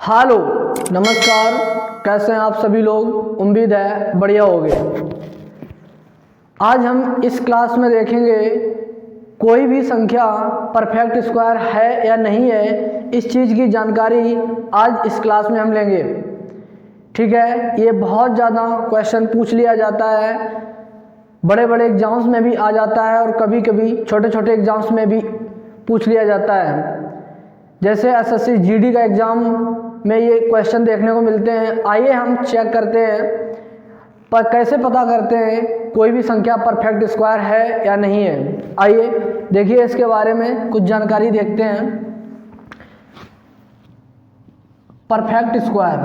Hello, नमस्कार। कैसे हैं आप सभी लोग? उम्मीद है बढ़िया होंगे। आज हम इस क्लास में देखेंगे कोई भी संख्या परफेक्ट स्क्वायर है या नहीं है, इस चीज़ की जानकारी आज इस क्लास में हम लेंगे। ठीक है, ये बहुत ज़्यादा क्वेश्चन पूछ लिया जाता है, बड़े बड़े एग्जाम्स में भी आ जाता है और कभी कभी छोटे छोटे एग्जाम्स में भी पूछ लिया जाता है। जैसे एसएससी जीडी का एग्ज़ाम में ये क्वेश्चन देखने को मिलते हैं। आइए हम चेक करते हैं पर कैसे पता करते हैं कोई भी संख्या परफेक्ट स्क्वायर है या नहीं है। आइए देखिए, इसके बारे में कुछ जानकारी देखते हैं। परफेक्ट स्क्वायर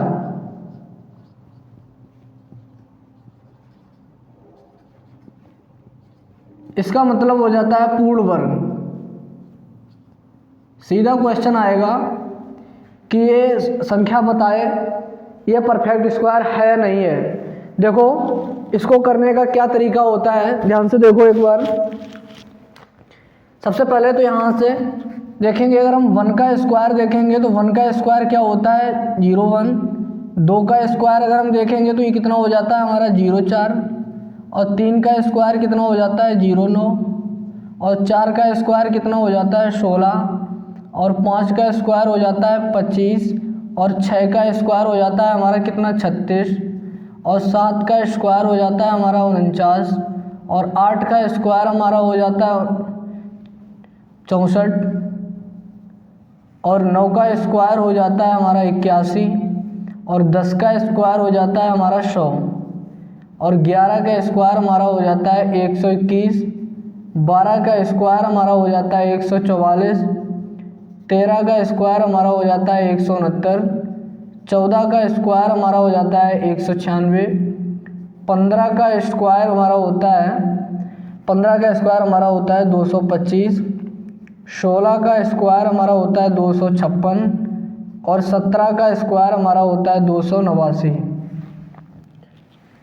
इसका मतलब हो जाता है पूर्ण वर्ग। सीधा क्वेश्चन आएगा कि ये संख्या बताए ये परफेक्ट स्क्वायर है या नहीं है। देखो, इसको करने का क्या तरीका होता है, ध्यान से देखो एक बार। सबसे पहले तो यहाँ से देखेंगे, अगर हम 1 का स्क्वायर देखेंगे तो 1 का स्क्वायर क्या होता है 0 1। 2 का स्क्वायर अगर हम देखेंगे तो ये कितना हो जाता है हमारा 0 4। और 3 का स्क्वायर कितना हो जाता है 0 9। और 4 का स्क्वायर कितना हो जाता है 16। और 5 का स्क्वायर हो जाता है 25। और 6 का स्क्वायर हो जाता है हमारा कितना 36। और 7 का स्क्वायर हो जाता है हमारा 49। और 8 का स्क्वायर हमारा हो जाता है 64। और 9 का स्क्वायर हो जाता है हमारा 81। और 10 का स्क्वायर हो जाता है हमारा 100। और 11 का स्क्वायर हमारा हो जाता है 121। 12 का स्क्वायर हमारा हो जाता है 144। 13 का स्क्वायर हमारा हो जाता है 169। 14 का स्क्वायर हमारा हो जाता है 196। 15 का स्क्वायर हमारा होता है 225। 16 का स्क्वायर हमारा होता है 256। और 17 का स्क्वायर हमारा होता है 289।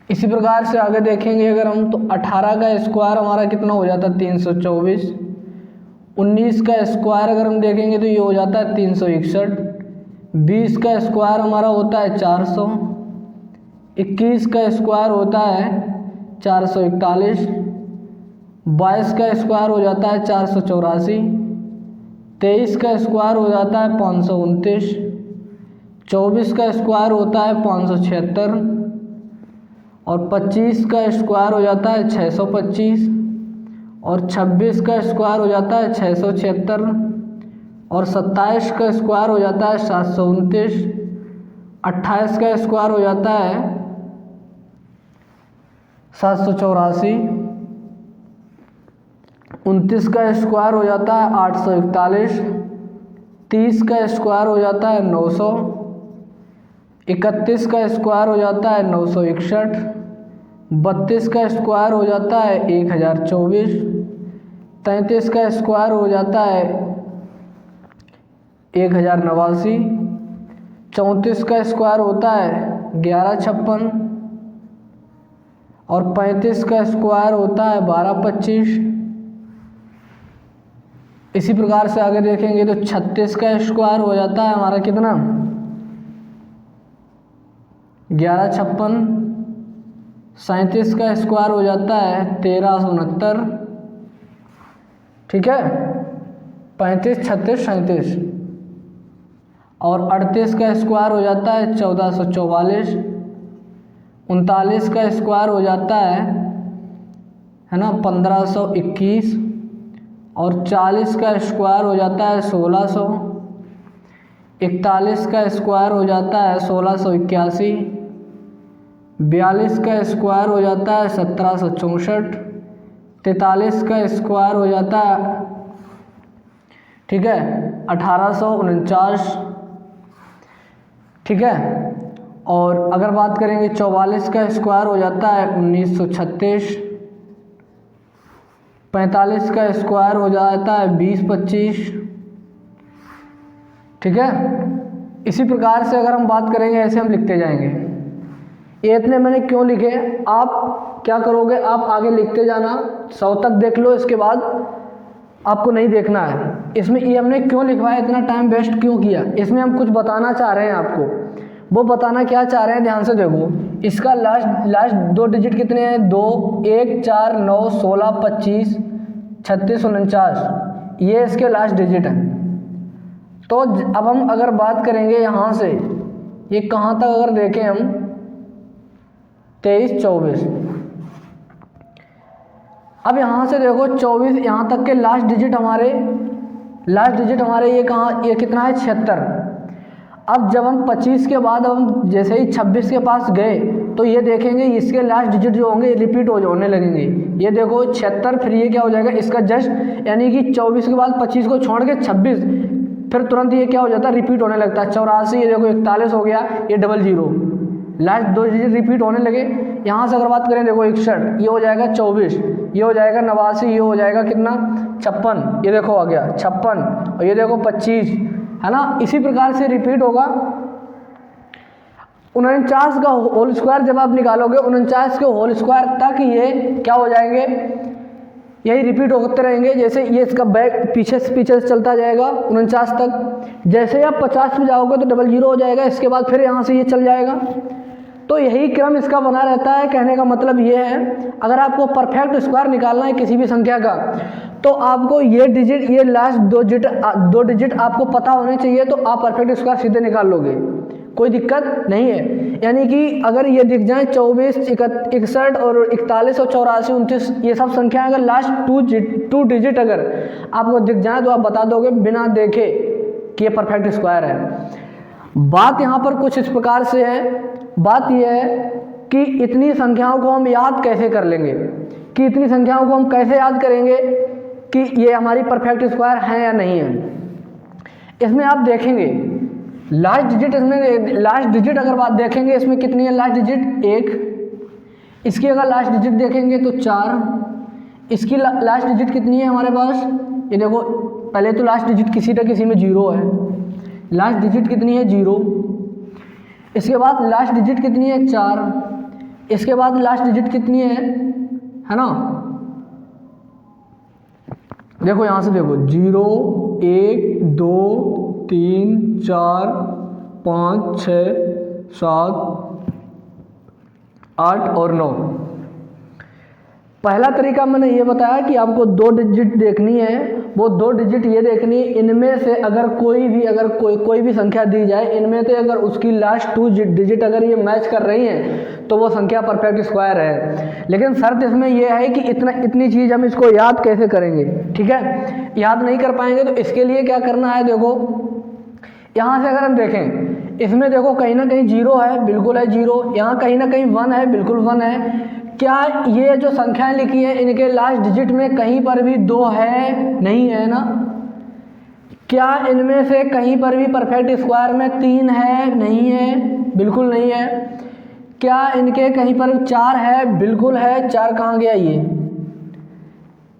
इसी प्रकार से आगे देखेंगे अगर हम तो 18 का स्क्वायर हमारा कितना हो जाता है 324। 19 का स्क्वायर अगर हम देखेंगे तो ये हो जाता है 361। 20 का स्क्वायर हमारा होता है 400। 21 का स्क्वायर होता है 441। 22 का स्क्वायर हो जाता है 484। 23 का स्क्वायर हो जाता है 529। 24 का स्क्वायर होता है 576। और 25 का स्क्वायर हो जाता है 625। और 26 का स्क्वायर हो जाता है 676। और 27 का स्क्वायर हो जाता है 729। 28 का स्क्वायर हो जाता है 784। 29 का स्क्वायर हो जाता है 841। 30 का स्क्वायर हो जाता है 900। 31 का स्क्वायर हो जाता है 961। 32 का स्क्वायर हो जाता है 1024। 33 का स्क्वायर हो जाता है 1089। 34 का स्क्वायर होता है 1156। और 35 का स्क्वायर होता है 1225। इसी प्रकार से आगे देखेंगे तो 36 का स्क्वायर हो जाता है हमारा कितना 1156। 37 का स्क्वायर हो जाता है 1369। ठीक है, 35 36 37। और 38 का स्क्वायर हो जाता है 1444। 39 का स्क्वायर हो जाता है ना 1521। और 40 का स्क्वायर हो जाता है 1600। 41 का स्क्वायर हो जाता है 1681। 42 का स्क्वायर हो जाता है 1764। 43 का स्क्वायर हो जाता है, ठीक है, 1849। ठीक है, और अगर बात करेंगे 44 का स्क्वायर हो जाता है 1936। 45 का स्क्वायर हो जाता है 2025। ठीक है, इसी प्रकार से अगर हम बात करेंगे ऐसे हम लिखते जाएंगे। ये इतने मैंने क्यों लिखे, आप क्या करोगे, आप आगे लिखते जाना, 100 तक देख लो, इसके बाद आपको नहीं देखना है। इसमें ये हमने क्यों लिखवाया, इतना टाइम वेस्ट क्यों किया, इसमें हम कुछ बताना चाह रहे हैं आपको। वो बताना क्या चाह रहे हैं, ध्यान से देखो। इसका लास्ट 2 डिजिट कितने हैं, 2, 1, 4, 9, 16, 25, 36, 49, ये इसके लास्ट डिजिट हैं। तो अब हम अगर बात करेंगे यहाँ से, ये कहाँ तक अगर देखें हम 23, 24, अब यहाँ से देखो 24 यहाँ तक के लास्ट डिजिट हमारे ये कहाँ, ये कितना है 76। अब जब हम 25 के बाद हम जैसे ही 26 के पास गए तो ये देखेंगे इसके लास्ट डिजिट जो होंगे रिपीट होने लगेंगे। ये देखो 76, फिर ये क्या हो जाएगा इसका जस्ट, यानी कि 24 के बाद 25 को छोड़ के 26, फिर तुरंत ये क्या हो जाता है रिपीट होने लगता है। 84, ये देखो 41 हो गया, ये 00, लास्ट 2 डिजिट रिपीट होने लगे। यहाँ से अगर बात करें देखो 61, ये हो जाएगा 24, ये हो जाएगा 89, ये हो जाएगा कितना 56, ये देखो आ गया 56, और ये देखो 25, है ना। इसी प्रकार से रिपीट होगा। 49 का होल स्क्वायर जब आप निकालोगे 49 के होल स्क्वायर तक ये क्या हो जाएंगे, यही रिपीट होते रहेंगे। जैसे ये इसका बैक पीछे से चलता जाएगा 49 तक। जैसे आप 50 में जाओगे तो 00 हो जाएगा, इसके बाद फिर यहाँ से ये चल जाएगा। तो यही क्रम इसका बना रहता है। कहने का मतलब ये है, अगर आपको परफेक्ट स्क्वायर निकालना है किसी भी संख्या का, तो आपको ये डिजिट, ये लास्ट 2 डिजिट आपको पता होने चाहिए, तो आप परफेक्ट स्क्वायर सीधे निकाल लोगे, कोई दिक्कत नहीं है। यानी कि अगर ये दिख जाए 24, 61 और 41 और 84, 29, ये सब संख्या अगर लास्ट 2 डिजिट अगर आपको दिख जाए तो आप बता दोगे बिना देखे कि ये परफेक्ट स्क्वायर है। बात यहाँ पर कुछ इस प्रकार से है। बात यह है कि इतनी संख्याओं को हम याद कैसे कर लेंगे, कि इतनी संख्याओं को हम कैसे याद करेंगे कि ये हमारी परफेक्ट स्क्वायर है या नहीं है। इसमें आप देखेंगे लास्ट डिजिट, इसमें लास्ट डिजिट अगर बात देखेंगे इसमें कितनी है लास्ट डिजिट 1, इसकी अगर लास्ट डिजिट देखेंगे तो 4, इसकी लास्ट डिजिट कितनी है हमारे पास, ये देखो पहले तो लास्ट डिजिट किसी में 0 है, लास्ट डिजिट कितनी है 0, इसके बाद लास्ट डिजिट कितनी है 4, इसके बाद लास्ट डिजिट कितनी है ना, देखो यहाँ से देखो 0, 1, 2, 3, 4, 5, 6, 7, 8 और 9। पहला तरीका मैंने ये बताया कि आपको 2 डिजिट देखनी है, वो 2 डिजिट ये देखनी है, इनमें से अगर कोई भी संख्या दी जाए, इनमें से अगर उसकी लास्ट 2 डिजिट अगर ये मैच कर रही हैं तो वो संख्या परफेक्ट स्क्वायर है। लेकिन शर्त इसमें यह है कि इतनी चीज़ हम इसको याद कैसे करेंगे, ठीक है। याद नहीं कर पाएंगे तो इसके लिए क्या करना है, देखो यहाँ से अगर हम देखें, इसमें देखो कहीं ना कहीं 0 है, बिल्कुल है 0, यहाँ कहीं ना कहीं 1 है, बिल्कुल 1 है। क्या ये जो संख्याएं लिखी है इनके लास्ट डिजिट में कहीं पर भी 2 है, नहीं है ना। क्या इनमें से कहीं पर भी परफेक्ट स्क्वायर में 3 है, नहीं है, बिल्कुल नहीं है। क्या इनके कहीं पर 4 है, बिल्कुल है, 4 कहाँ गया, ये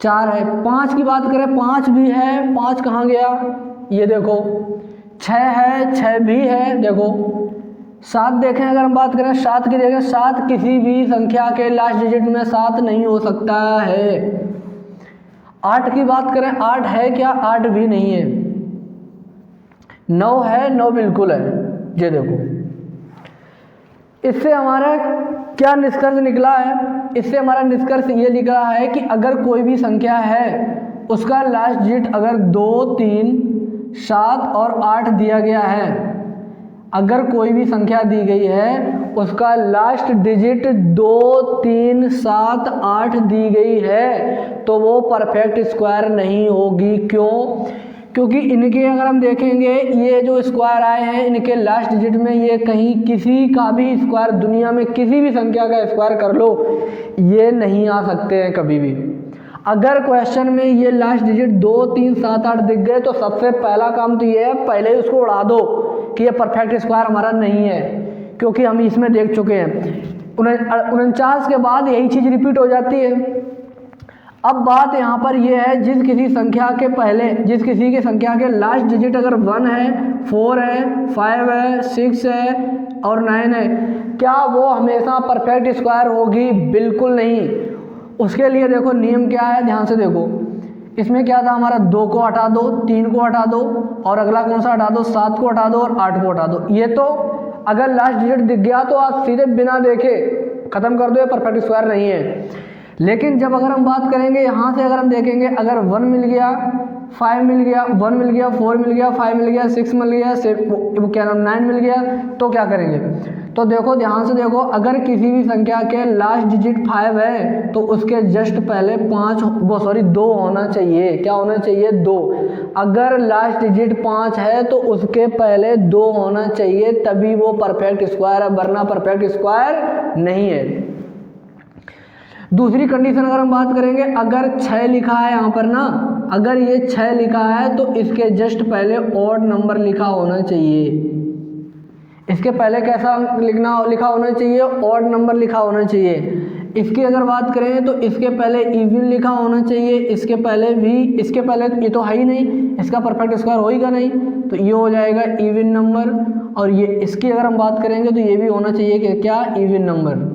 4 है। 5 की बात करें 5 भी है, 5 कहाँ गया, ये देखो 6 है, 6 भी है, देखो 7 देखें अगर हम बात करें 7 की देखें, 7 किसी भी संख्या के लास्ट डिजिट में 7 नहीं हो सकता है। 8 की बात करें 8 है क्या, 8 भी नहीं है। 9 है, 9 बिल्कुल है, ये देखो। इससे हमारा क्या निष्कर्ष निकला है, इससे हमारा निष्कर्ष ये निकला है कि अगर कोई भी संख्या है उसका लास्ट डिजिट अगर 2, 3, 7 और 8 दिया गया है, अगर कोई भी संख्या दी गई है उसका लास्ट डिजिट 2, 3, 7, 8 दी गई है तो वो परफेक्ट स्क्वायर नहीं होगी। क्यों? क्योंकि इनके अगर हम देखेंगे ये जो स्क्वायर आए हैं इनके लास्ट डिजिट में ये कहीं किसी का भी स्क्वायर, दुनिया में किसी भी संख्या का स्क्वायर कर लो, ये नहीं आ सकते हैं कभी भी। अगर क्वेश्चन में ये लास्ट डिजिट 2, 3, 7, 8 दिख गए तो सबसे पहला काम तो ये है पहले ही उसको उड़ा दो कि ये परफेक्ट स्क्वायर हमारा नहीं है, क्योंकि हम इसमें देख चुके हैं 49 के बाद यही चीज़ रिपीट हो जाती है। अब बात यहाँ पर यह है जिस किसी की संख्या के लास्ट डिजिट अगर 1 है, 4 है, 5 है, 6 है और 9 है, क्या वो हमेशा परफेक्ट स्क्वायर होगी? बिल्कुल नहीं। उसके लिए देखो नियम क्या है, ध्यान से देखो। इसमें क्या था हमारा 2 को हटा दो, 3 को हटा दो और अगला कौन सा हटा दो, 7 को हटा दो और 8 को हटा दो। ये तो अगर लास्ट डिजिट दिख गया तो आप सीधे बिना देखे खत्म कर दो, ये परफेक्ट स्क्वायर नहीं है। लेकिन जब अगर हम बात करेंगे यहाँ से, अगर हम देखेंगे अगर 1 मिल गया, 5 मिल गया, 1 मिल गया, 4 मिल गया, 5 मिल गया, 6 मिल गया, वो क्या नाम 9 मिल गया, तो क्या करेंगे? तो देखो ध्यान से देखो, अगर किसी भी संख्या के लास्ट डिजिट 5 है तो उसके जस्ट पहले 2 होना चाहिए। क्या होना चाहिए? 2। अगर लास्ट डिजिट 5 है तो उसके पहले 2 होना चाहिए, तभी वो परफेक्ट स्क्वायर है, वरना परफेक्ट स्क्वायर नहीं है। दूसरी कंडीशन अगर हम बात करेंगे, अगर 6 लिखा है यहाँ पर ना, अगर ये 6 लिखा है तो इसके जस्ट पहले ऑड नंबर लिखा होना चाहिए। इसके पहले कैसा लिखा होना चाहिए? ऑड नंबर लिखा होना चाहिए। इसकी अगर बात करें तो इसके पहले इवन लिखा होना चाहिए, इसके पहले भी, इसके पहले ये तो है ही नहीं, इसका परफेक्ट स्क्वायर होएगा नहीं, तो ये हो जाएगा इवन नंबर। और ये इसकी अगर हम बात करेंगे तो ये भी होना चाहिए कि क्या? Even number.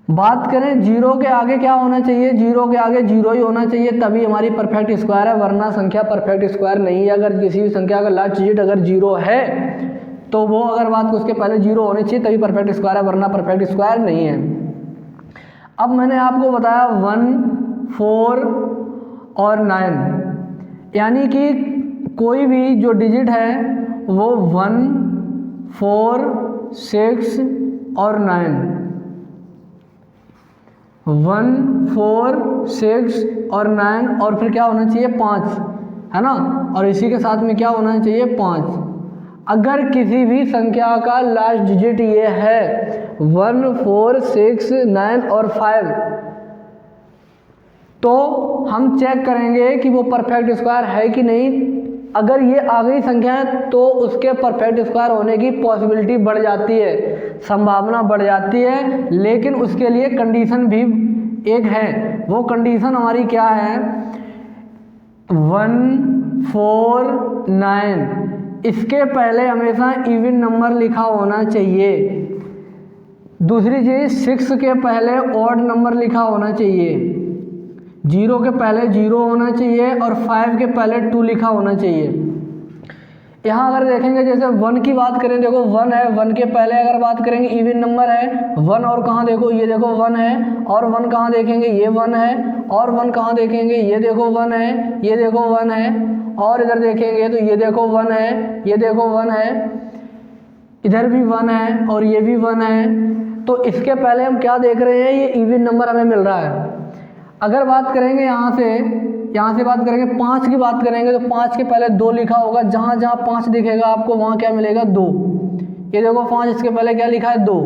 बात करें 0 के आगे क्या होना चाहिए? 0 के आगे 0 ही होना चाहिए, तभी हमारी परफेक्ट स्क्वायर है, वरना संख्या परफेक्ट स्क्वायर नहीं है। अगर किसी भी संख्या का लास्ट डिजिट अगर 0 है तो वो अगर बात को उसके पहले 0 होने चाहिए तभी परफेक्ट स्क्वायर है, वरना परफेक्ट स्क्वायर नहीं है। अब मैंने आपको बताया 1, 4 और 9, यानी कि कोई भी जो डिजिट है वो 1, 4, 6 और 9, 1, 4, 6 और 9, और फिर क्या होना चाहिए? 5, है ना। और इसी के साथ में क्या होना चाहिए? 5। अगर किसी भी संख्या का लास्ट डिजिट ये है 1, 4, 6, 9 और 5, तो हम चेक करेंगे कि वो परफेक्ट स्क्वायर है कि नहीं। अगर ये आ गई संख्या है तो उसके परफेक्ट स्क्वायर होने की पॉसिबिलिटी बढ़ जाती है, संभावना बढ़ जाती है। लेकिन उसके लिए कंडीशन भी एक है। वो कंडीशन हमारी क्या है? 1, 4, 9, इसके पहले हमेशा इवन नंबर लिखा होना चाहिए। दूसरी चीज़, 6 के पहले ऑड नंबर लिखा होना चाहिए, 0 के पहले 0 होना चाहिए और 5 के पहले 2 लिखा होना चाहिए। यहाँ अगर देखेंगे जैसे 1 की बात करें, देखो 1 है, 1 के पहले अगर बात करेंगे इवन नंबर है 1, और कहाँ देखो ये देखो 1 है, और 1 कहाँ देखेंगे ये 1 है, और 1 कहाँ देखेंगे ये देखो 1 है, ये देखो 1 है, और इधर देखेंगे तो ये देखो 1 है, ये देखो 1 है, इधर भी 1 है और ये भी 1 है। तो इसके पहले हम क्या देख रहे हैं? ये इवन नंबर हमें मिल रहा है। अगर बात करेंगे यहाँ से बात करेंगे 5 की बात करेंगे तो 5 के पहले 2 लिखा होगा, जहाँ जहाँ 5 दिखेगा आपको वहाँ क्या मिलेगा? 2। ये देखो 5, इसके पहले क्या लिखा है? 2।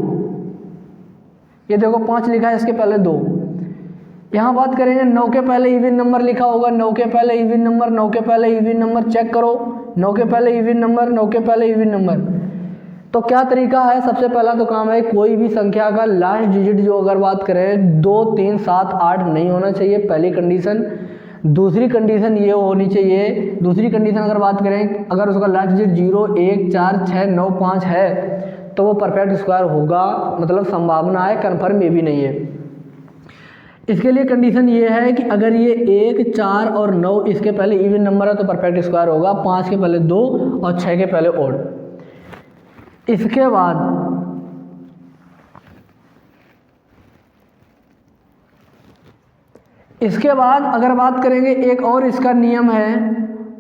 ये देखो 5 लिखा है, इसके पहले 2। यहाँ बात करेंगे 9 के पहले इवन नंबर लिखा होगा, 9 के पहले इवन नंबर, 9 के पहले इवन नंबर, चेक करो 9 के पहले इवन नंबर, 9 के पहले इवन नंबर। तो क्या तरीका है? सबसे पहला तो काम है कोई भी संख्या का लास्ट डिजिट जो अगर बात करें 2, 3, 7, 8 नहीं होना चाहिए, पहली कंडीशन। दूसरी कंडीशन ये होनी चाहिए, दूसरी कंडीशन अगर बात करें अगर उसका लास्ट डिजिट 0, 1, 4, 6, 9, 5 है तो वो परफेक्ट स्क्वायर होगा, मतलब संभावना है, कन्फर्म ये भी नहीं है। इसके लिए कंडीशन ये है कि अगर ये 1, 4 और 9 इसके पहले इवन नंबर है तो परफेक्ट स्क्वायर होगा, 5 के पहले 2 और 6 के पहले ऑड। इसके बाद अगर बात करेंगे एक और इसका नियम है,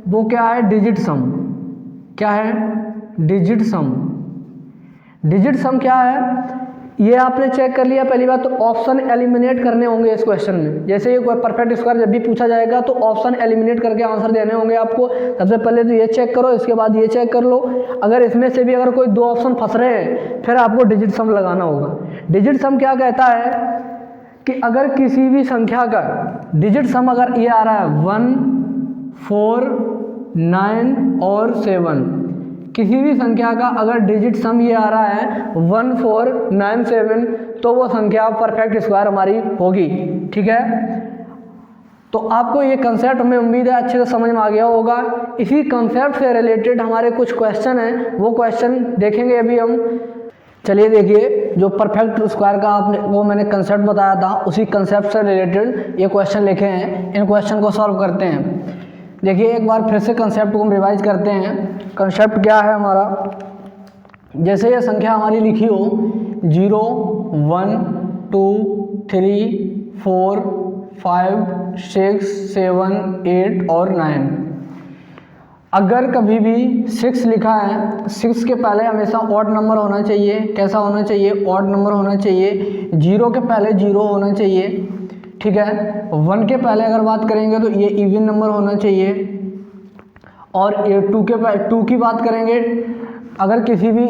वो क्या है? डिजिट सम। क्या है? डिजिट सम। डिजिट सम क्या है? ये आपने चेक कर लिया। पहली बात तो ऑप्शन एलिमिनेट करने होंगे इस क्वेश्चन में। जैसे ये कोई परफेक्ट स्क्वायर जब भी पूछा जाएगा तो ऑप्शन एलिमिनेट करके आंसर देने होंगे आपको। सबसे पहले तो ये चेक करो, इसके बाद ये चेक कर लो। अगर इसमें से भी अगर कोई 2 ऑप्शन फंस रहे हैं फिर आपको डिजिट सम लगाना होगा। डिजिट सम क्या कहता है कि अगर किसी भी संख्या का डिजिट सम अगर ये आ रहा है 1, 4, 9 और 7, किसी भी संख्या का अगर डिजिट सम ये आ रहा है 1, 4, 9, 7, तो वो संख्या परफेक्ट स्क्वायर हमारी होगी। ठीक है, तो आपको ये कंसेप्ट हमें उम्मीद है अच्छे से समझ में आ गया होगा। इसी कंसेप्ट से रिलेटेड हमारे कुछ क्वेश्चन हैं, वो क्वेश्चन देखेंगे अभी हम। चलिए देखिए, जो परफेक्ट स्क्वायर का आपने वो मैंने कंसेप्ट बताया था, उसी कंसेप्ट से रिलेटेड ये क्वेश्चन लिखे हैं। इन क्वेश्चन को सॉल्व करते हैं। देखिए एक बार फिर से कंसेप्ट को हम रिवाइज करते हैं। कंसेप्ट क्या है हमारा, जैसे ये संख्या हमारी लिखी हो 0 1 2 3 4 5 6 7 8 और 9। अगर कभी भी 6 लिखा है, 6 के पहले हमेशा ऑड नंबर होना चाहिए। कैसा होना चाहिए? ऑड नंबर होना चाहिए। 0 के पहले 0 होना चाहिए, ठीक है। 1 के पहले अगर बात करेंगे तो ये इवन नंबर होना चाहिए। और 2 की बात करेंगे, अगर किसी भी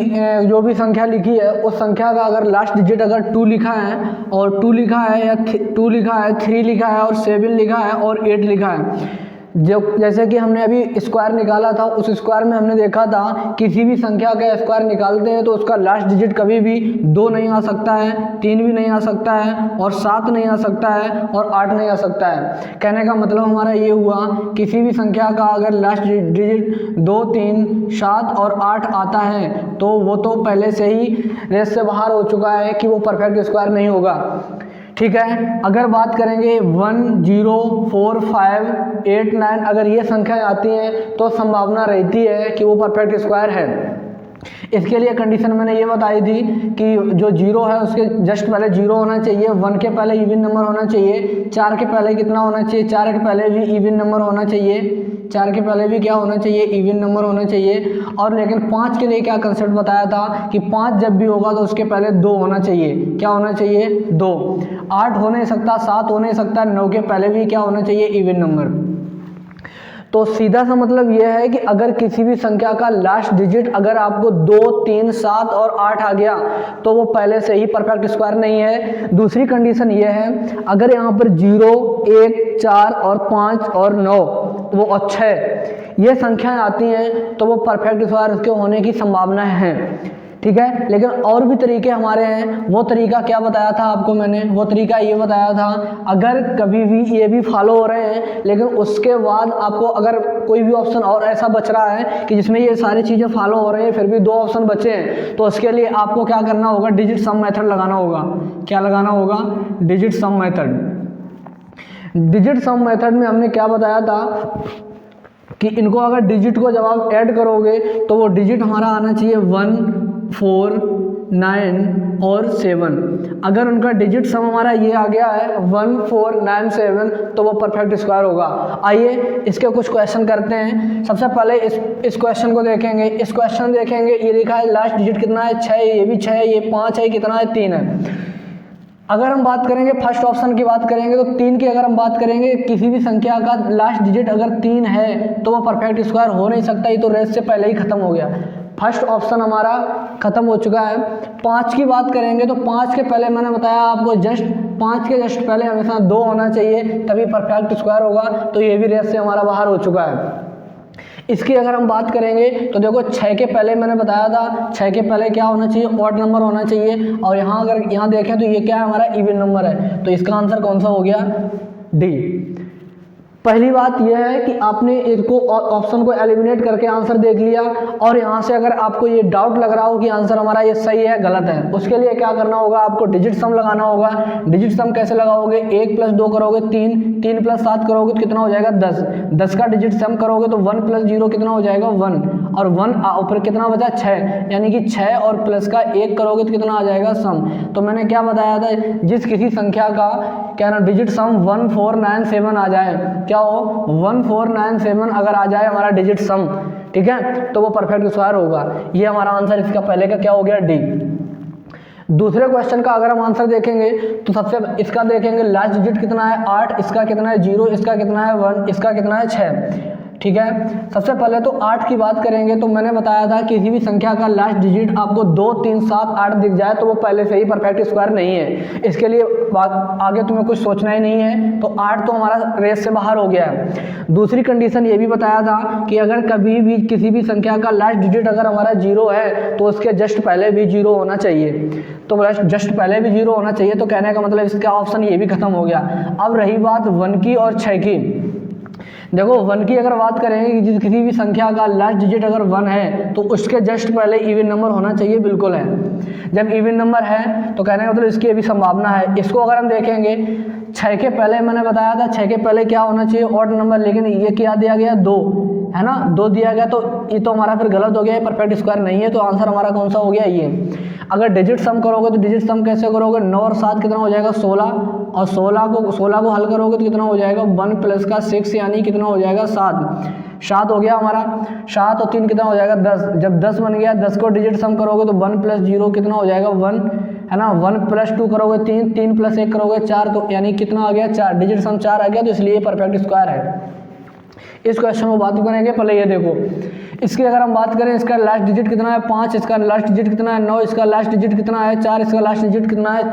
जो भी संख्या लिखी है उस संख्या का अगर लास्ट डिजिट अगर 2 लिखा है और 2 लिखा है या 2 लिखा है, 3 लिखा है और 7 लिखा है और 8 लिखा है, जो जैसे कि हमने अभी स्क्वायर निकाला था, उस स्क्वायर में हमने देखा था किसी भी संख्या का स्क्वायर निकालते हैं तो उसका लास्ट डिजिट कभी भी 2 नहीं आ सकता है, 3 भी नहीं आ सकता है और 7 नहीं आ सकता है और 8 नहीं आ सकता है। कहने का मतलब हमारा ये हुआ, किसी भी संख्या का अगर लास्ट डिजिट 2 3 7 और 8 आता है तो वो तो पहले से ही रेस से बाहर हो चुका है कि वो परफेक्ट स्क्वायर नहीं होगा, ठीक है। अगर बात करेंगे 1 0 4 5 8 9, अगर ये संख्याएं आती हैं तो संभावना रहती है कि वो परफेक्ट स्क्वायर है। इसके लिए कंडीशन मैंने ये बताई थी कि जो 0 है उसके जस्ट पहले 0 होना चाहिए, 1 के पहले इवन नंबर होना चाहिए, 4 के पहले कितना होना चाहिए? 4 के पहले भी इवन नंबर होना चाहिए। 4 के पहले भी क्या होना चाहिए? इवन नंबर होना चाहिए। और लेकिन 5 के लिए क्या कंसेप्ट बताया था कि 5 जब भी होगा तो उसके पहले 2 होना चाहिए। क्या होना चाहिए? 2। 8 हो नहीं सकता, 7 हो नहीं सकता, 9 के पहले भी क्या होना चाहिए? Even number. तो सीधा सा मतलब यह है कि अगर किसी भी संख्या का लास्ट डिजिट अगर आपको 2 3 7 और 8 आ गया तो वो पहले से ही परफेक्ट स्क्वायर नहीं है। दूसरी कंडीशन ये है, अगर यहाँ पर 0 1 4 और 5 और 9 वो और 6 ये संख्याएं आती हैं तो वो परफेक्ट स्क्वायर के होने की संभावना है, ठीक है। लेकिन और भी तरीके हमारे हैं। वो तरीका क्या बताया था आपको मैंने? वो तरीका ये बताया था, अगर कभी भी ये भी फॉलो हो रहे हैं लेकिन उसके बाद आपको अगर कोई भी ऑप्शन और ऐसा बच रहा है कि जिसमें ये सारी चीज़ें फॉलो हो रही हैं फिर भी 2 ऑप्शन बचे हैं, तो उसके लिए आपको क्या करना होगा? डिजिट सम मेथड लगाना होगा। क्या लगाना होगा? Digit sum method. Digit sum method में हमने क्या बताया था कि इनको अगर डिजिट को जब आप ऐड करोगे तो वो डिजिट हमारा आना चाहिए 1 4 9 और 7। अगर उनका डिजिट सम हमारा ये आ गया है 1 4 9 7 तो वो परफेक्ट स्क्वायर होगा। आइए इसके कुछ क्वेश्चन करते हैं। सबसे पहले इस क्वेश्चन को देखेंगे। इस क्वेश्चन देखेंगे, ये लिखा है लास्ट डिजिट कितना है? 6, ये भी 6 है, ये 5 है, कितना है? 3 है। अगर हम बात करेंगे फर्स्ट ऑप्शन की बात करेंगे तो 3 की अगर हम बात करेंगे, किसी भी संख्या का लास्ट डिजिट अगर 3 है तो वो परफेक्ट स्क्वायर हो नहीं सकता, ये तो रेस से पहले ही खत्म हो गया। फर्स्ट ऑप्शन हमारा खत्म हो चुका है। 5 की बात करेंगे तो 5 के पहले मैंने बताया आपको, जस्ट 5 के जस्ट पहले हमेशा 2 होना चाहिए तभी परफेक्ट स्क्वायर होगा, तो ये भी रेस से हमारा बाहर हो चुका है। इसकी अगर हम बात करेंगे तो देखो 6 के पहले मैंने बताया था, 6 के पहले क्या होना चाहिए? ऑड नंबर होना चाहिए। और यहाँ अगर यहाँ देखें तो ये क्या है? हमारा इवन नंबर है। तो इसका आंसर कौन सा हो गया? डी। पहली बात यह है कि आपने इसको ऑप्शन को एलिमिनेट करके आंसर देख लिया, और यहाँ से अगर आपको ये डाउट लग रहा हो कि आंसर हमारा ये सही है गलत है, उसके लिए क्या करना होगा? आपको डिजिट सम लगाना होगा। डिजिट सम कैसे लगाओगे? 1 + 2 करोगे 3, 3 + 7 करोगे तो कितना हो जाएगा? 10। 10 का डिजिट सम करोगे तो 1 + 0 कितना हो जाएगा? 1, और 1 ऊपर कितना बचा? 6, यानी कि 6 और प्लस का 1 करोगे तो कितना आ जाएगा? सम। तो मैंने क्या बताया था, जिस किसी संख्या का क्या ना डिजिट सम 1 4 9 7 आ जाए, क्या हो? 1 4 9 7 अगर आ जाए हमारा डिजिट सम, ठीक है, तो वो परफेक्ट स्क्वायर होगा। ये हमारा आंसर इसका पहले का क्या हो गया? डी। दूसरे क्वेश्चन का अगर हम आंसर देखेंगे तो सबसे इसका देखेंगे लास्ट डिजिट कितना है? 8, इसका कितना है? 0, इसका कितना है? 1, इसका कितना है? 6, ठीक है। सबसे पहले तो 8 की बात करेंगे तो मैंने बताया था किसी भी संख्या का लास्ट डिजिट आपको 2 3 7 8 दिख जाए तो वो पहले से ही परफेक्ट स्क्वायर नहीं है। इसके लिए आगे तुम्हें कुछ सोचना ही नहीं है, तो 8 तो हमारा रेस से बाहर हो गया है। दूसरी कंडीशन ये भी बताया था कि अगर कभी भी किसी भी संख्या का लास्ट डिजिट अगर हमारा 0 है तो उसके जस्ट पहले भी 0 होना चाहिए, तो जस्ट पहले भी 0 होना चाहिए। तो कहने का मतलब इसका ऑप्शन ये भी खत्म हो गया। अब रही बात 1 की और 6 की। देखो 1 की अगर बात करेंगे कि किसी भी संख्या का लास्ट डिजिट अगर 1 है तो उसके जस्ट पहले इवन नंबर होना चाहिए, बिल्कुल है। जब इवन नंबर है तो कहने का मतलब इसकी अभी संभावना है। इसको अगर हम देखेंगे 6 के पहले मैंने बताया था 6 के पहले क्या होना चाहिए, ऑड नंबर, लेकिन ये क्या दिया गया 2, है ना, 2 दिया गया, तो ये तो हमारा फिर गलत हो गया, ये परफेक्ट स्क्वायर नहीं है। तो आंसर हमारा कौन सा हो गया, ये। अगर डिजिट सम करोगे तो डिजिट सम कैसे करोगे, 9 और 7 कितना हो जाएगा 16, और 16 को हल करोगे तो कितना हो जाएगा 1 प्लस का 6 यानी कितना हो जाएगा 7 हो गया हमारा। 7 और 3 कितना हो जाएगा 10। जब 10 बन गया, 10 को डिजिट सम करोगे तो 1 प्लस 0 कितना हो जाएगा 1, है ना। 1 प्लस 2 करोगे 3, 3 प्लस 1 करोगे 4, तो यानी कितना आ गया 4, डिजिट सम 4 आ गया, तो इसलिए परफेक्ट स्क्वायर है। इस क्वेश्चन को बात करेंगे, पहले ये देखो इसकी अगर हम बात करें, इसका लास्ट डिजिट कितना है 5, इसका लास्ट डिजिट कितना है 9, इसका लास्ट डिजिट कितना है 4, इसका लास्ट डिजिट कितना है,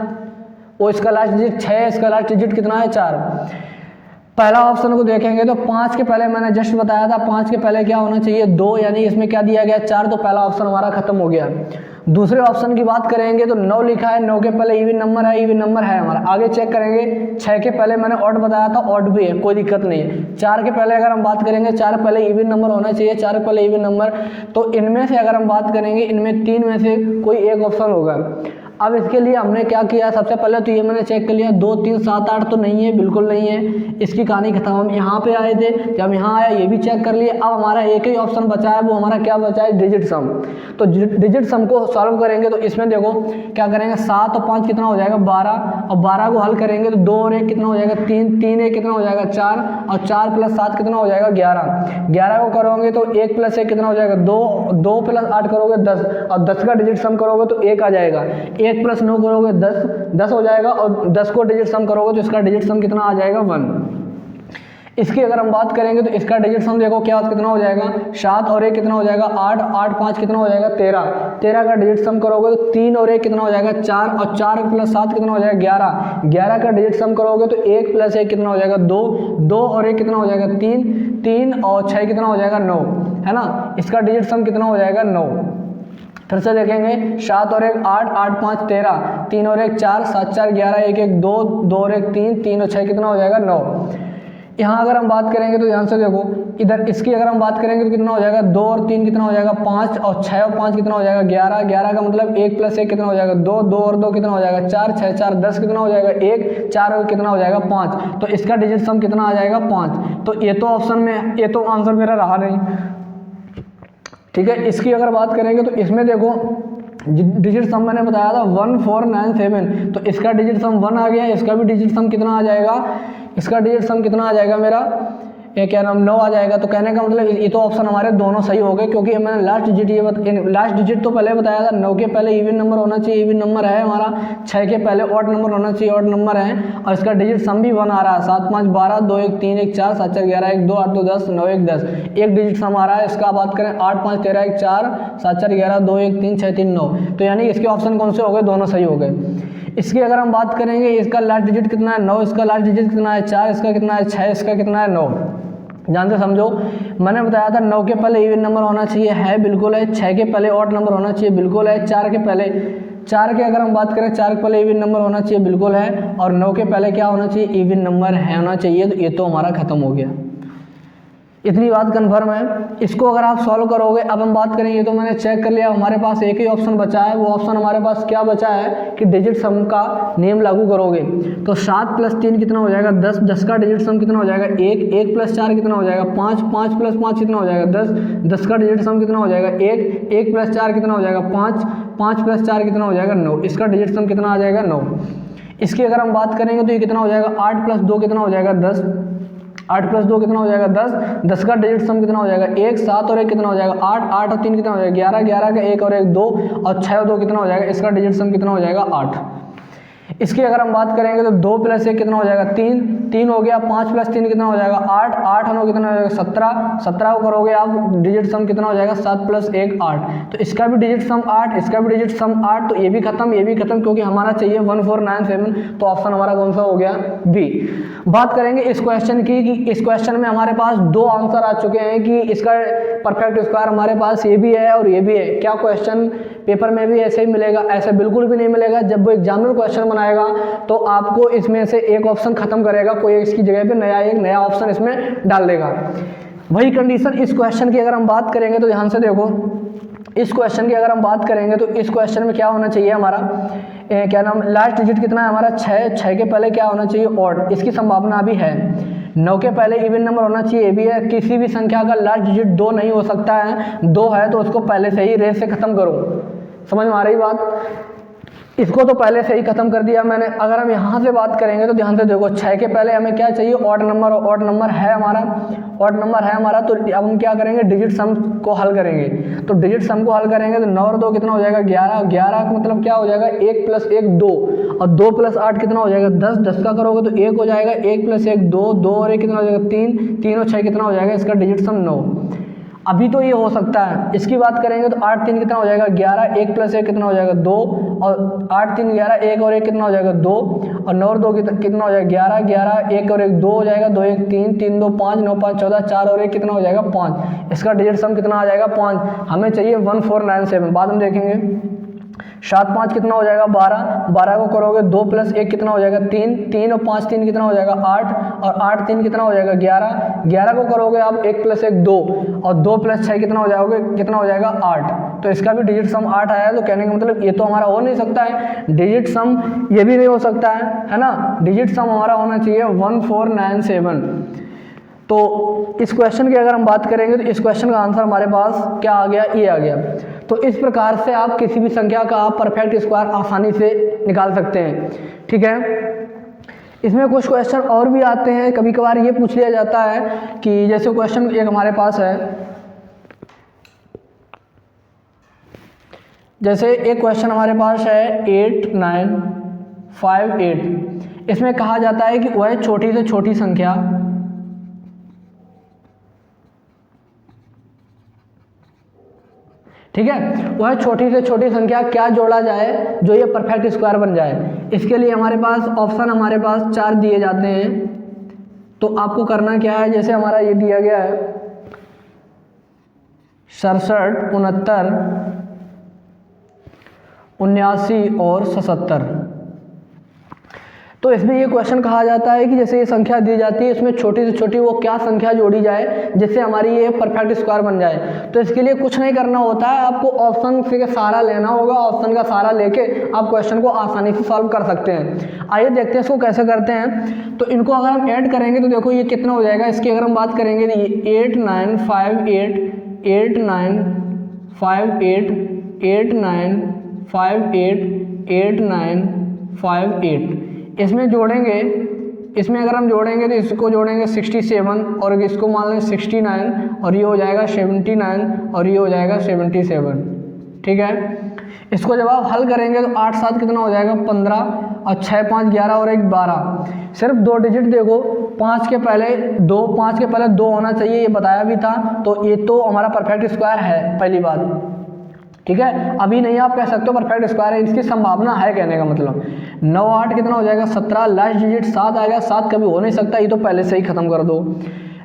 और इसका लास्ट डिजिट 6, इसका लास्ट डिजिट कितना है 4। पहला ऑप्शन को देखेंगे तो 5 के पहले मैंने जस्ट बताया था 5 के पहले क्या होना चाहिए 2, यानी इसमें क्या दिया गया 4, तो पहला ऑप्शन हमारा खत्म हो गया। दूसरे ऑप्शन की बात करेंगे तो 9 लिखा है, 9 के पहले इवन नंबर है, इवन नंबर है हमारा। आगे चेक करेंगे 6 के पहले मैंने ऑड बताया था, ऑड भी है, कोई दिक्कत नहीं है। 4 के पहले अगर हम बात करेंगे 4 पहले इवन नंबर होना चाहिए, 4 पहले इवन नंबर, तो इनमें से अगर हम बात करेंगे इनमें 3 में से कोई एक ऑप्शन होगा। अब इसके लिए हमने क्या किया, सबसे पहले तो ये मैंने चेक कर लिया 2, 3, 7, 8 तो नहीं है, बिल्कुल नहीं है, इसकी कहानी खत्म। हम यहाँ पे आए थे, जब यहाँ आया ये भी चेक कर लिए। अब हमारा एक ही ऑप्शन बचा है, वो हमारा क्या बचा है, डिजिट सम। तो डिजिट सम को सॉल्व करेंगे तो इसमें देखो क्या करेंगे, 7 और 5 कितना हो जाएगा 12, और 12 को हल करेंगे तो 2 और 1 कितना हो जाएगा 3, 3 1 कितना हो जाएगा 4, और 4 प्लस 7 कितना हो जाएगा 11, 11 को करोगे तो 1 प्लस 1 कितना हो जाएगा 2, 2 प्लस 8 करोगे 10, और 10 का डिजिट सम करोगे तो 1 आ जाएगा। 1 प्लस 9 करोगे 10 हो जाएगा, और 10 को डिजिट सम करोगे तो इसका डिजिट सम कितना आ जाएगा 1। इसकी अगर हम बात करेंगे तो इसका डिजिट सम देखो क्या कितना हो जाएगा 7 और 1 कितना हो जाएगा 8, 8 5 कितना हो जाएगा 13, 13 का डिजिट सम करोगे तो 3 और 1 कितना हो जाएगा 4, और 4 प्लस 7 कितना हो जाएगा 11, 11 का डिजिट सम करोगे तो 1 प्लस 1 कितना हो जाएगा 2, 2 और 1 कितना हो जाएगा 3, 3 और 6 कितना हो जाएगा 9, है ना। इसका डिजिट सम कितना हो जाएगा 9। फिर से देखेंगे 7 और 1 8, 8 5 13, 3 और 1 4, 7 4 11, 1 1 2, 2 और 1 3, 3 और 6 कितना हो जाएगा 9। यहाँ अगर हम बात करेंगे तो ध्यान से देखो इधर इसकी अगर हम बात करेंगे तो कितना हो जाएगा 2 और 3 कितना हो जाएगा 5, और 6 और 5 कितना हो जाएगा 11, 11 का मतलब 1 प्लस 1 कितना हो जाएगा 2, 2 और 2 कितना हो जाएगा 4, 6 4 10 कितना हो जाएगा 1, 4 और कितना हो जाएगा 5, तो इसका डिजिट सम कितना आ जाएगा 5। तो ये तो ऑप्शन में ये तो आंसर मेरा रहा नहीं, ठीक है। इसकी अगर बात करेंगे तो इसमें देखो डिजिट सम मैंने बताया था 1497, तो इसका डिजिट सम 1 आ गया, इसका भी डिजिट सम कितना आ जाएगा, इसका डिजिट सम कितना आ जाएगा मेरा, ये क्या नाम 9 आ जाएगा। तो कहने का मतलब ये तो ऑप्शन हमारे दोनों सही हो गए, क्योंकि मैंने लास्ट डिजिट तो पहले बताया था 9 के पहले इवन नंबर होना चाहिए, इवन नंबर है हमारा। 6 के पहले ऑड नंबर होना चाहिए, ऑड नंबर है, और इसका डिजिट सम भी 1 आ रहा है। 7 5 12, 2 1 3 1 4, 7 4 11 1 2 8 2 10 9 1 10, एक डिजिट सम आ रहा है। इसका बात करें 8 5 13 1 4, 7 4 11 2 1 3 6 3 9, तो यानी इसके ऑप्शन कौन से हो गए, दोनों सही हो गए। इसकी अगर हम बात करेंगे इसका लास्ट डिजिट कितना है 9, इसका लास्ट डिजिट कितना है 4, इसका कितना है 6, इसका कितना है 9। ध्यान से समझो, मैंने बताया था 9 के पहले इवन नंबर होना चाहिए, है बिल्कुल है। 6 के पहले ऑड नंबर होना चाहिए, बिल्कुल है। 4 के अगर हम बात करें 4 के पहले इवन नंबर होना चाहिए, बिल्कुल है। और 9 के पहले क्या होना चाहिए, इवन नंबर है होना चाहिए, तो ये तो हमारा खत्म हो गया। इतनी बात कन्फर्म है। इसको अगर आप सॉल्व करोगे, अब हम बात करेंगे तो मैंने चेक कर लिया हमारे पास एक ही ऑप्शन बचा है। वो ऑप्शन हमारे पास क्या बचा है कि डिजिट सम का नियम लागू करोगे तो 7 प्लस 3 कितना हो जाएगा 10, 10 का डिजिट सम कितना हो जाएगा 1, 1 प्लस 4 कितना हो जाएगा 5, 5 प्लस 5 कितना हो जाएगा 10, 10 का डिजिट सम कितना हो जाएगा 1, 1 प्लस 4 कितना हो जाएगा 5, 5 प्लस 4 कितना हो जाएगा 9, इसका डिजिट सम कितना आ जाएगा 9। इसकी अगर हम बात करेंगे तो ये कितना हो जाएगा 8 प्लस 2 कितना हो जाएगा 10, 8 प्लस 2 कितना हो जाएगा 10, 10 का डिजिट सम कितना हो जाएगा 1, 7 और 1 कितना हो जाएगा 8, 8 और 3 कितना हो जाएगा 11, 11 का 1 और 1 2, और 6 और 2 कितना हो जाएगा, इसका डिजिट सम कितना हो जाएगा 8। इसकी अगर हम बात करेंगे तो 2 प्लस 1 कितना हो जाएगा 3, 3 हो गया। 5 प्लस 3 कितना हो जाएगा 8, 8 और 9 कितना हो जाएगा 17, 17 को करोगे आप डिजिट सम कितना हो जाएगा 7 प्लस 1 8, तो इसका भी डिजिट सम 8, इसका भी डिजिट सम 8, तो ये भी खत्म, ये भी खत्म, क्योंकि हमारा चाहिए 1497, तो ऑप्शन हमारा कौन सा हो गया बी। बात करेंगे इस क्वेश्चन की कि इस क्वेश्चन में हमारे पास 2 आंसर आ चुके हैं कि इसका परफेक्ट स्क्वायर हमारे पास ये भी है और ये भी है। क्या क्वेश्चन पेपर में भी ऐसे ही मिलेगा? ऐसा बिल्कुल भी नहीं मिलेगा। जब वो एग्जामिनर क्वेश्चन बनाएगा तो आपको इसमें से एक ऑप्शन खत्म करेगा, कोई इसकी जगह पे एक नया ऑप्शन इसमें डाल देगा। वही कंडीशन इस क्वेश्चन की अगर हम बात करेंगे तो ध्यान से देखो, इस क्वेश्चन की अगर हम बात करेंगे तो इस क्वेश्चन में क्या होना चाहिए हमारा, क्या नाम, लास्ट डिजिट कितना है हमारा 6, 6 के पहले क्या होना चाहिए ऑड, इसकी संभावना भी है। 9 के पहले इवन नंबर होना चाहिए, ये भी है। किसी भी संख्या का लास्ट डिजिट 2 नहीं हो सकता है, 2 है तो उसको पहले से ही रेस से खत्म करो। समझ में आ रही बात? इसको तो पहले से ही खत्म कर दिया मैंने। अगर हम यहाँ से बात करेंगे तो ध्यान से देखो, 6 के पहले हमें क्या चाहिए, ऑड नंबर। ऑड नंबर है हमारा, ऑड नंबर है हमारा। तो अब हम क्या करेंगे, डिजिट सम को हल करेंगे। तो डिजिट सम को हल करेंगे तो 9 और 2 कितना हो जाएगा, 11। 11 का मतलब क्या हो जाएगा, 1 + 1 2, और 2 + 8 कितना हो जाएगा, 10। 10 का करोगे तो 1 हो जाएगा, 1 + 1 2, 2 और 1 कितना हो जाएगा, 3, 3 और 6 कितना हो जाएगा, इसका डिजिट सम 9। अभी तो ये हो सकता है। इसकी बात करेंगे तो 8 3 कितना हो जाएगा, 11। 1 + 1 कितना हो जाएगा, 2, और 8 3 11, 1 और 1 कितना हो जाएगा, 2, और 9 और 2 कितना हो जाएगा, 11। 11 1 और 1 2 हो जाएगा, 2 1 3, 3 2 5, 9 5 14, 4 और 1 कितना हो जाएगा, 5। इसका डिजिट सम कितना आ जाएगा, 5। हमें चाहिए 1497, बाद में देखेंगे। 7 5 कितना हो जाएगा, 12। 12 को करोगे 2 + 1 कितना हो जाएगा, 3। 3 और 5 3 कितना हो जाएगा, 8, और 8 3 कितना हो जाएगा, 11। 11 को करोगे आप 1 + 1 2, और 2 + 6 कितना हो जाओगे, कितना हो जाएगा, 8। तो इसका भी डिजिट सम 8 आया। तो कहने का मतलब ये तो हमारा हो नहीं सकता है, डिजिट सम ये भी नहीं हो सकता है ना। डिजिट सम हमारा होना चाहिए 1497। तो इस क्वेश्चन की अगर हम बात करेंगे तो इस क्वेश्चन का आंसर हमारे पास क्या आ गया, ये आ गया। तो इस प्रकार से आप किसी भी संख्या का आप परफेक्ट स्क्वायर आसानी से निकाल सकते हैं, ठीक है। इसमें कुछ क्वेश्चन और भी आते हैं, कभी कभार ये पूछ लिया जाता है कि जैसे क्वेश्चन एक हमारे पास है, जैसे एक क्वेश्चन हमारे पास है 8 9 5 8। इसमें कहा जाता है कि वह छोटी से छोटी संख्या, ठीक है, वह छोटी से छोटी संख्या क्या जोड़ा जाए जो ये परफेक्ट स्क्वायर बन जाए। इसके लिए हमारे पास ऑप्शन हमारे पास 4 दिए जाते हैं। तो आपको करना क्या है, जैसे हमारा ये दिया गया है 67 69 79 और 77। तो इसमें ये क्वेश्चन कहा जाता है कि जैसे ये संख्या दी जाती है, इसमें छोटी से छोटी वो क्या संख्या जोड़ी जाए जिससे हमारी ये परफेक्ट स्क्वायर बन जाए। तो इसके लिए कुछ नहीं करना होता है, आपको ऑप्शन से सहारा लेना होगा। ऑप्शन का सहारा लेके आप क्वेश्चन को आसानी से सॉल्व कर सकते हैं। आइए देखते हैं इसको कैसे करते हैं। तो इनको अगर हम ऐड करेंगे तो देखो ये कितना हो जाएगा। इसकी अगर हम बात करेंगे तो ये 8 9 5 8 8 9 5 8 8 9 5 8 8 9 5 8। इसमें जोड़ेंगे, इसमें अगर हम जोड़ेंगे तो इसको जोड़ेंगे 67 और इसको मान लें 69, और ये हो जाएगा 79 और ये हो जाएगा 77, ठीक है। इसको जब आप हल करेंगे तो 8 7 कितना हो जाएगा, 15, और 6 5 11 और 1 12। सिर्फ 2 डिजिट देखो, 5 के पहले 2 होना चाहिए, ये बताया भी था। तो ये तो हमारा परफेक्ट स्क्वायर है, पहली बात, ठीक है। अभी नहीं आप कह सकते हो परफेक्ट स्क्वायर है, इसकी संभावना है कहने का मतलब। 9 8 कितना हो जाएगा, 17। लास्ट डिजिट 7 आएगा, 7 कभी हो नहीं सकता, ये तो पहले से ही खत्म कर दो।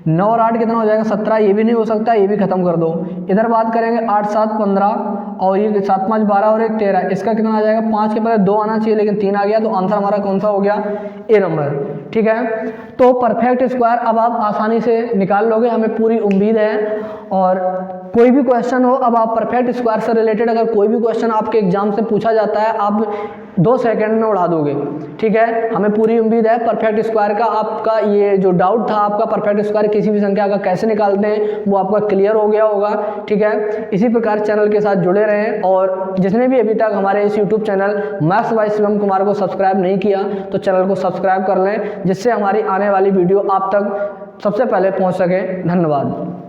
9 और 8 कितना हो जाएगा, 17। ये भी नहीं हो सकता, ये भी खत्म कर दो। इधर बात करेंगे 8 7 15, और ये 7 5 12 और 1 13। इसका कितना आ जाएगा, 5 के पहले 2 आना चाहिए लेकिन 3 आ गया। तो आंसर हमारा कौन सा हो गया, ए नंबर, ठीक है। तो परफेक्ट स्क्वायर अब आप आसानी से निकाल लोगे, हमें पूरी उम्मीद है। और कोई भी क्वेश्चन हो, अब आप परफेक्ट स्क्वायर से रिलेटेड अगर कोई भी क्वेश्चन आपके एग्जाम से पूछा जाता है, आप 2 सेकंड में उड़ा दोगे, ठीक है। हमें पूरी उम्मीद है परफेक्ट स्क्वायर का, आपका ये जो डाउट था आपका परफेक्ट स्क्वायर किसी भी संख्या का कैसे निकालते हैं वो आपका क्लियर हो गया होगा, ठीक है। इसी प्रकार चैनल के साथ जुड़े रहें, और जिसने भी अभी तक हमारे इस YouTube channel maths by Shivam Kumar को सब्सक्राइब नहीं किया तो चैनल को सब्सक्राइब कर लें, जिससे हमारी आने वाली वीडियो आप तक सबसे पहले पहुँच सके। धन्यवाद।